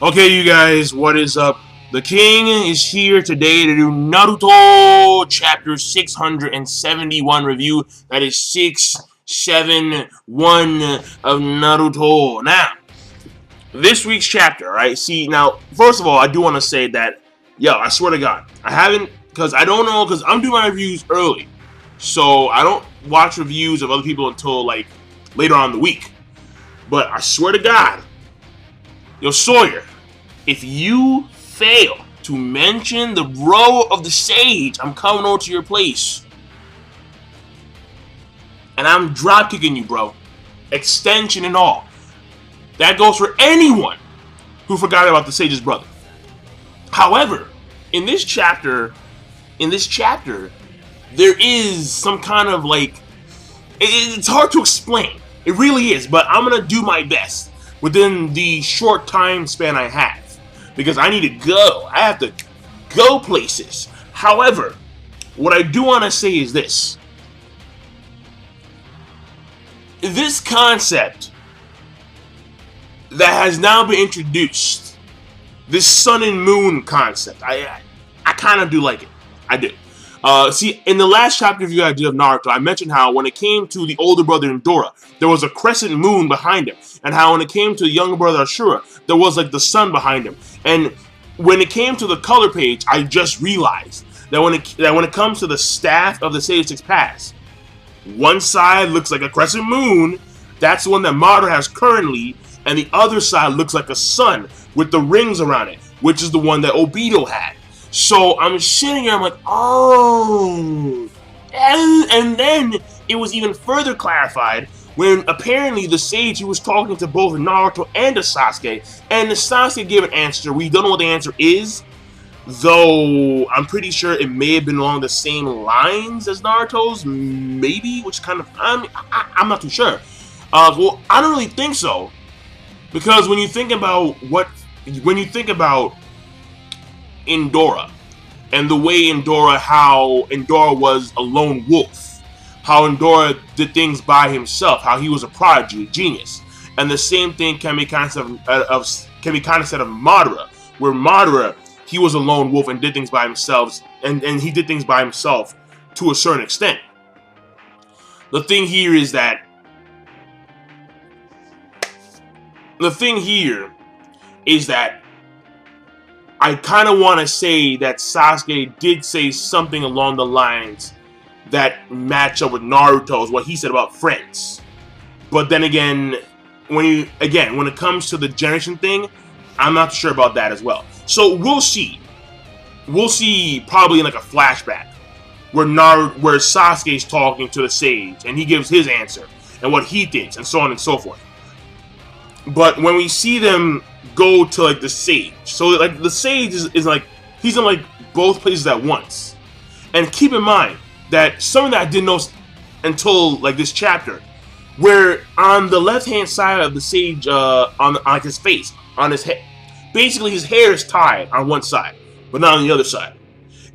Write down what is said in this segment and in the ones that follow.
Okay, you guys, what is up? The King is here today to do Naruto Chapter 671 review. That is 671 of Naruto. Now, this week's chapter, right? See, now, first of all, I do want to say that, I swear to God, I haven't, because I don't know, because I'm doing my reviews early. So, I don't watch reviews of other people until, later on in the week. But I swear to God, yo, Sawyer, if you fail to mention the row of the sage, I'm coming over to your place. And I'm drop kicking you, bro. Extension and all. That goes for anyone who forgot about the sage's brother. However, in this chapter, there is some kind of it's hard to explain. It really is, but I'm gonna do my best within the short time span I have, because I need to go. I have to go places. However, what I do want to say is this. This concept that has now been introduced, this sun and moon concept, I kind of do like it. I do. See, in the last chapter of I did of Naruto, I mentioned how when it came to the older brother Indora, there was a crescent moon behind him, and how when it came to the younger brother Ashura, there was the sun behind him. And when it came to the color page, I just realized that when it comes to the staff of the Sage Six Paths, one side looks like a crescent moon. That's the one that Madara has currently, and the other side looks like a sun with the rings around it, which is the one that Obito had. So I'm sitting here, I'm like, oh. And then it was even further clarified when apparently the sage, he was talking to both Naruto and the Sasuke, and the Sasuke gave an answer. We don't know what the answer is, though I'm pretty sure it may have been along the same lines as Naruto's, maybe, which kind of, I'm not too sure. Well, I don't really think so, because when you think about Indora, and the way how Indora was a lone wolf, how Indora did things by himself, how he was a prodigy, a genius, and the same thing can be kind of said of Madara, where Madara, he was a lone wolf and did things by himself, and he did things by himself to a certain extent. The thing here is that I kind of want to say that Sasuke did say something along the lines that match up with Naruto's, what he said about friends. But then again, when it comes to the generation thing, I'm not sure about that as well. So we'll see. We'll see probably in a flashback where Sasuke's talking to the sage and he gives his answer and what he thinks and so on and so forth. But when we see them go to the sage, so the sage is he's in both places at once. And keep in mind that something that I didn't know until this chapter, where on the left hand side of the sage, on his face, on his head, basically his hair is tied on one side, but not on the other side.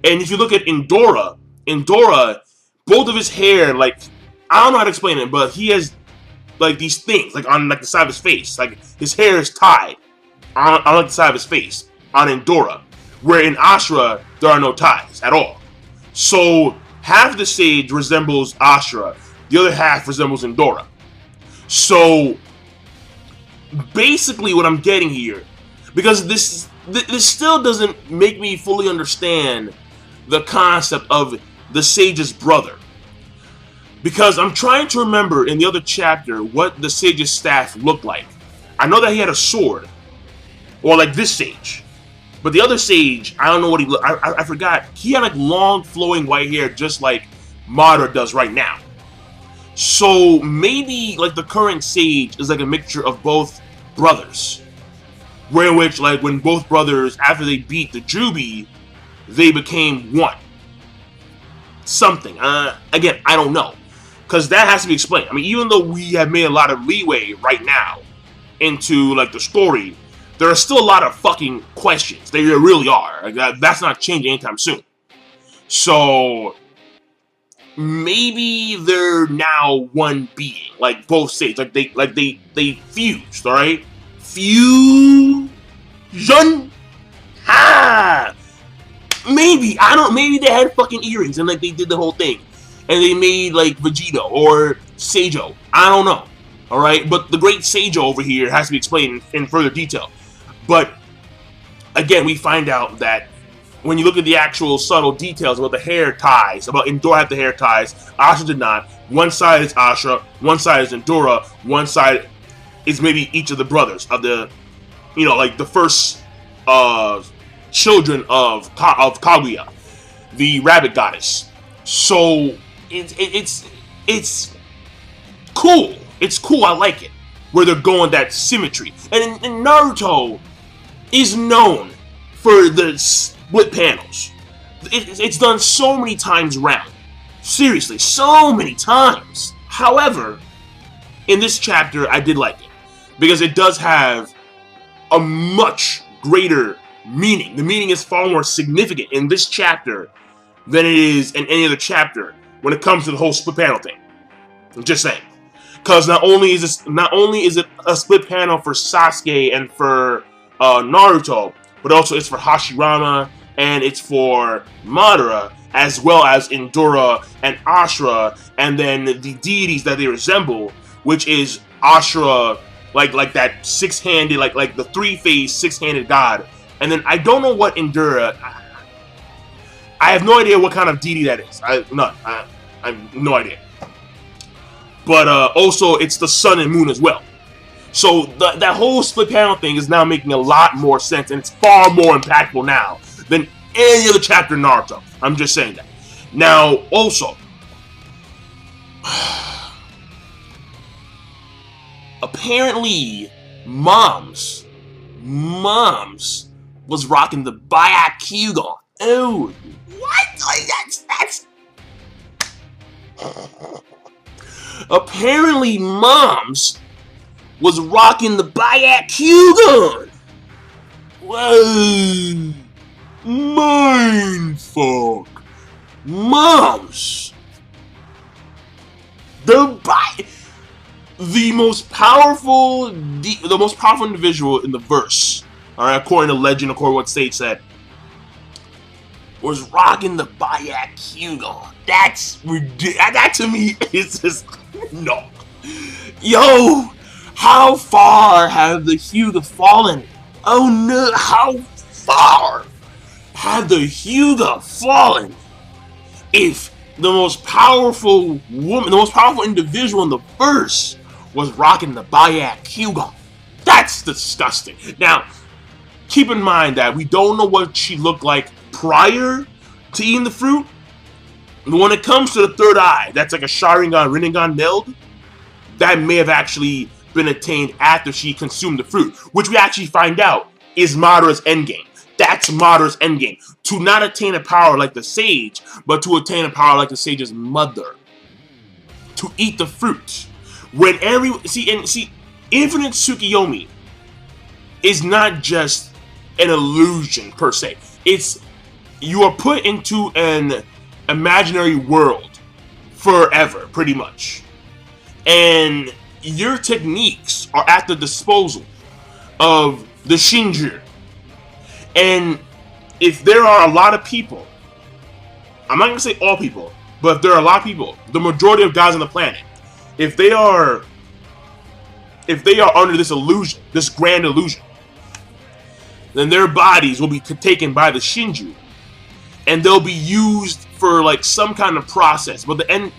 And if you look at Indora, both of his hair, I don't know how to explain it, but he has these things on the side of his face, his hair is tied on the side of his face on Indora, where in Ashura there are no ties at all. So half the sage resembles Ashura, the other half resembles Indora. So basically what I'm getting here, because this still doesn't make me fully understand the concept of the sage's brother. Because I'm trying to remember in the other chapter what the sage's staff looked like. I know that he had a sword, or this sage. But the other sage, I don't know what he looked. I forgot. He had long flowing white hair, just like Madara does right now. So maybe the current sage is a mixture of both brothers, where which when both brothers, after they beat the Jubi, they became one. Something. Again, I don't know. Because that has to be explained. I mean, even though we have made a lot of leeway right now into the story, there are still a lot of fucking questions. There really are. That's not changing anytime soon. So maybe they're now one being, both states. They fused, all right? Fused. Jun! Ha! Maybe, I don't, maybe they had fucking earrings and like they did the whole thing. And they made like Vegeta or Seijo. I don't know. Alright, but the great Seijo over here has to be explained in further detail. But, again, we find out that when you look at the actual subtle details about the hair ties, about Endora had the hair ties, Ashura did not. One side is Ashura, one side is Endora, one side is maybe each of the brothers of the, you know, like the first children of Kaguya, the rabbit goddess. So it's cool. It's cool. I like it where they're going that symmetry. And Naruto is known for the split panels. It's done so many times around. Seriously, so many times. However, in this chapter, I did like it because it does have a much greater meaning. The meaning is far more significant in this chapter than it is in any other chapter when it comes to the whole split panel thing. I'm just saying. Because not only is it a split panel for Sasuke and for Naruto, but also it's for Hashirama and it's for Madara, as well as Endora and Ashura, and then the deities that they resemble, which is Ashura, like that six-handed, like the three-faced six-handed god, and then I don't know what Endora. I have no idea what kind of deity that is. I have no idea. But also, it's the sun and moon as well. So that whole split panel thing is now making a lot more sense, and it's far more impactful now than any other chapter in Naruto. I'm just saying that. Now, also, apparently, Moms was rocking the Byakugan. Oh, what? That's. Apparently, Moms was rocking the Byakugan. Whoa. Mindfuck. Moms. The most powerful individual in the verse, alright, according to legend, according to what Sage said, was rocking the Byakugan. That's ridiculous. That to me is just no. Yo, how far have the Hyuga fallen? Oh no, how far have the Hyuga fallen? If the most powerful woman, the most powerful individual in the verse was rocking the Byakugan. That's disgusting. Now, keep in mind that we don't know what she looked like prior to eating the fruit. When it comes to the third eye, that's like a Sharingan, Rinnegan meld, that may have actually been attained after she consumed the fruit, which we actually find out is Madara's endgame. That's Madara's endgame. To not attain a power like the sage, but to attain a power like the sage's mother. To eat the fruit. When Infinite Tsukiyomi is not just an illusion per se. It's, you are put into an imaginary world forever, pretty much. And your techniques are at the disposal of the Shinju. And if there are a lot of people, I'm not going to say all people, but if there are a lot of people, the majority of guys on the planet, if they are under this illusion, this grand illusion, then their bodies will be taken by the Shinju, and they'll be used for like some kind of process. But the end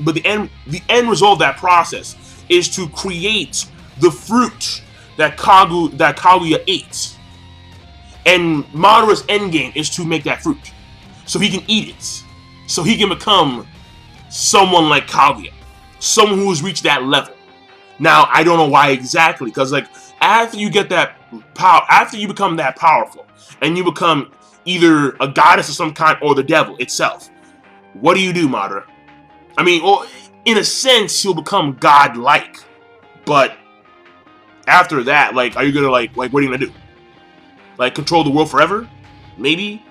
result of that process is to create the fruit that Kaguya ate. And Madara's endgame is to make that fruit, so he can eat it, so he can become someone like Kaguya, someone who has reached that level. Now, I don't know why exactly, because like after you get that power, after you become that powerful, and you become either a goddess of some kind or the devil itself, what do you do, Madara? I mean, well, in a sense, you'll become godlike, but after that, like, are you gonna like what are you gonna do? Like control the world forever? Maybe.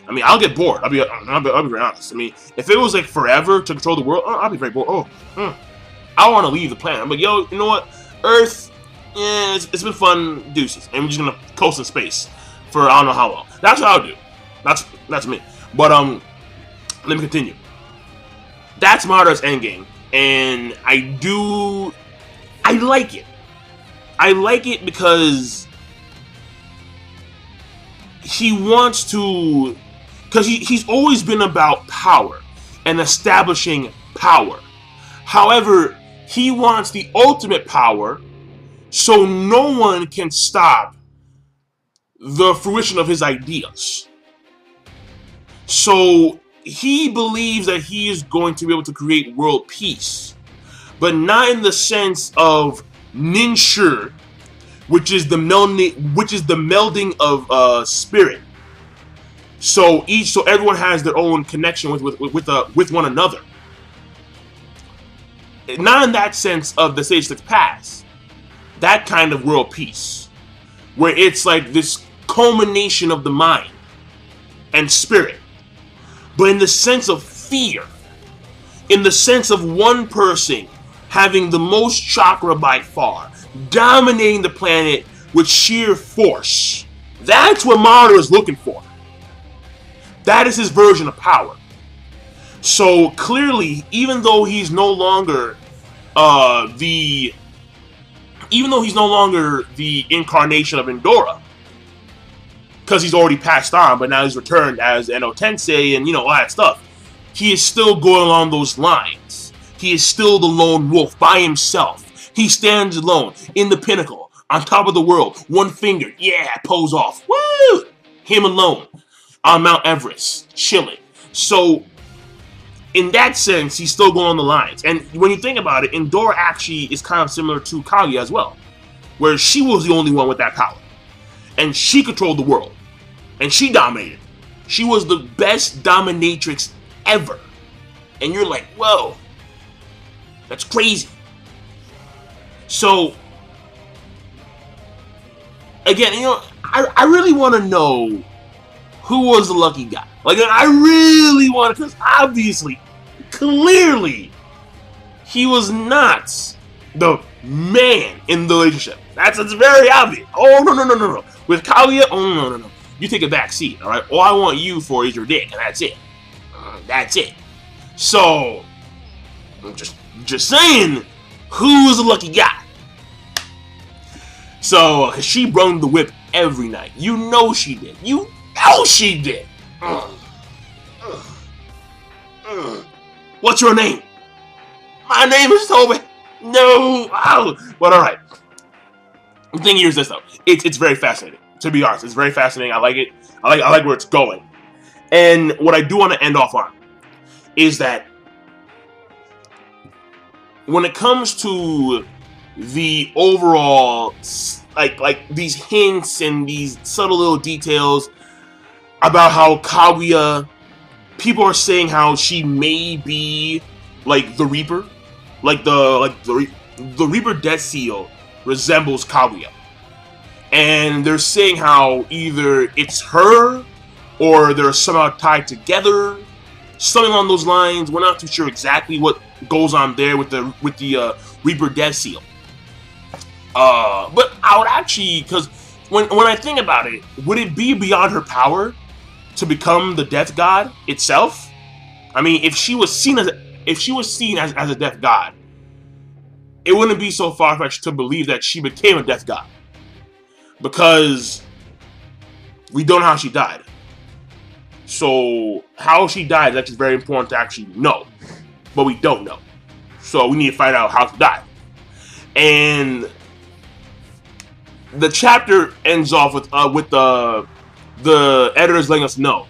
I mean, I'll get bored. I'll be very honest. I mean, if it was like forever to control the world, I'll be very bored. I want to leave the planet. I'm like, yo, you know what? Earth, yeah, it's been fun, deuces, and we're just gonna coast in space. for I don't know how long. That's what I'll do. That's me. But let me continue. That's Madara's endgame, and I like it. I like it because he wants to, because he's always been about power and establishing power. However, he wants the ultimate power so no one can stop the fruition of his ideas. So he believes that he is going to be able to create world peace, but not in the sense of Ninshu, which is the melding of spirit. So everyone has their own connection with one another. Not in that sense of the Sage 6 Paths. That kind of world peace, where it's like this culmination of the mind and spirit, but in the sense of fear, in the sense of one person having the most chakra by far, dominating the planet with sheer force. That's what Madara is looking for. That is his version of power. So clearly, even though he's no longer the incarnation of Endora, because he's already passed on, but now he's returned as Eno Tensei and all that stuff, he is still going along those lines. He is still the lone wolf by himself. He stands alone in the pinnacle, on top of the world, one finger, yeah, pose off, woo! Him alone on Mount Everest, chilling. So in that sense, he's still going on the lines. And when you think about it, Endora actually is kind of similar to Kaguya as well, where she was the only one with that power. And she controlled the world. And she dominated. She was the best dominatrix ever. And you're like, whoa, that's crazy. So, again, I really want to know who was the lucky guy. Like, I really want to, because obviously, clearly, he was not the man in the relationship. That's very obvious. Oh, no. With Kaguya, oh, no. You take a back seat, all right? All I want you for is your dick, and that's it. That's it. So, I'm just saying, who was the lucky guy? So, she brung the whip every night. You know she did. You know she did. What's your name? My name is Toby. No. Oh. But all right. The thing here is this, though. It's very fascinating. To be honest, it's very fascinating. I like it. I like where it's going. And what I do want to end off on is that when it comes to the overall, like these hints and these subtle little details about how Kaguya, people are saying how she may be like the Reaper, like the Reaper Death Seal resembles Kaguya, and they're saying how either it's her or they're somehow tied together, something along those lines. We're not too sure exactly what goes on there with the Reaper Death Seal. But I would actually, because when I think about it, would it be beyond her power to become the Death God itself? I mean, if she was seen as a Death God, it wouldn't be so far-fetched to believe that she became a Death God, because we don't know how she died. So how she died is actually very important to actually know, but we don't know. So we need to find out how she died. And the chapter ends off with the editors letting us know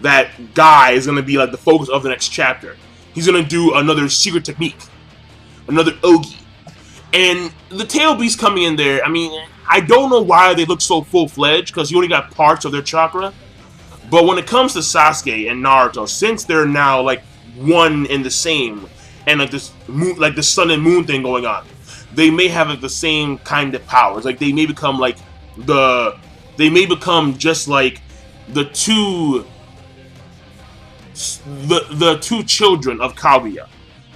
that Guy is going to be like the focus of the next chapter. He's going to do another secret technique, another Ogi. And the Tail Beast coming in there, I mean, I don't know why they look so full-fledged, because you only got parts of their chakra. But when it comes to Sasuke and Naruto, since they're now like one and the same, and like this like the sun and moon thing going on, they may have like the same kind of powers. Like they may become like just like the two children of Kaguya.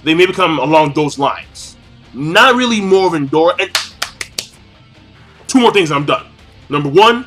They may become along those lines. Not really more of Endora. And two more things and I'm done. Number one,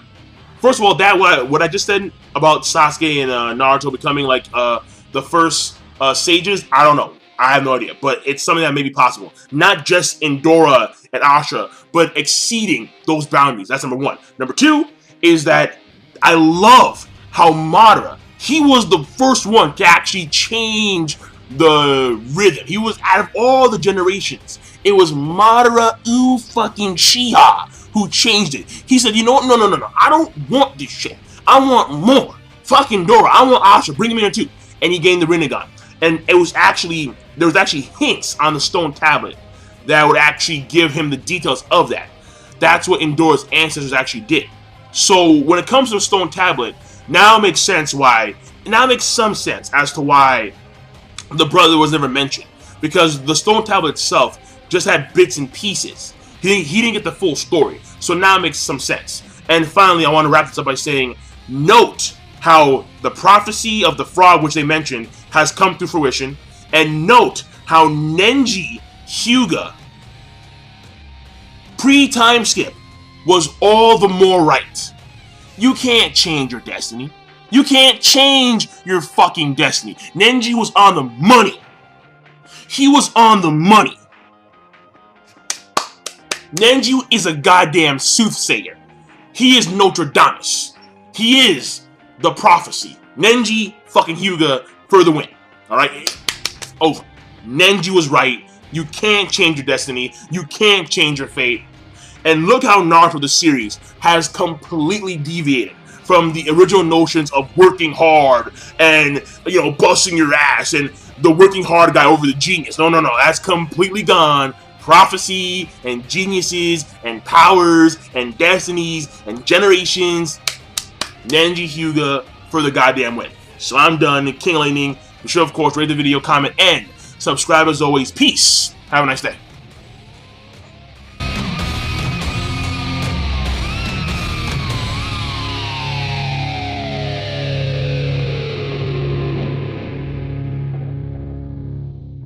First of all, that what I just said about Sasuke and Naruto becoming like the first sages, I don't know. I have no idea, but it's something that may be possible. Not just in Dora and Asha, but exceeding those boundaries. That's number one. Number two is that I love how Madara, he was the first one to actually change the rhythm. He was, out of all the generations, it was Madara Uchiha who changed it. He said, you know what, no, I don't want this shit. I want more. Fucking Dora, I want Asha, bring him in too. And he gained the Rinnegan. And it was actually, there was actually hints on the stone tablet that would actually give him the details of that. That's what Endora's ancestors actually did. So when it comes to the stone tablet, now it makes sense why, now it makes some sense as to why the brother was never mentioned. Because the stone tablet itself just had bits and pieces. He didn't get the full story. So now it makes some sense. And finally, I want to wrap this up by saying, note how the prophecy of the frog, which they mentioned, has come to fruition. And note how Nenji Hyuga, pre-time skip, was all the more right. You can't change your destiny. You can't change your fucking destiny. Nenji was on the money. He was on the money. Nenji is a goddamn soothsayer. He is Nostradamus. He is the prophecy. Nenji fucking Hyuga for the win. Alright? Over. Nenji was right. You can't change your destiny. You can't change your fate. And look how Naruto the series has completely deviated from the original notions of working hard and, you know, busting your ass and the working hard guy over the genius. No. That's completely gone. Prophecy and geniuses and powers and destinies and generations. Nenji Hyuga for the goddamn win. So I'm done. King Lightning. Be sure, of course, rate the video, comment, and subscribe as always. Peace. Have a nice day.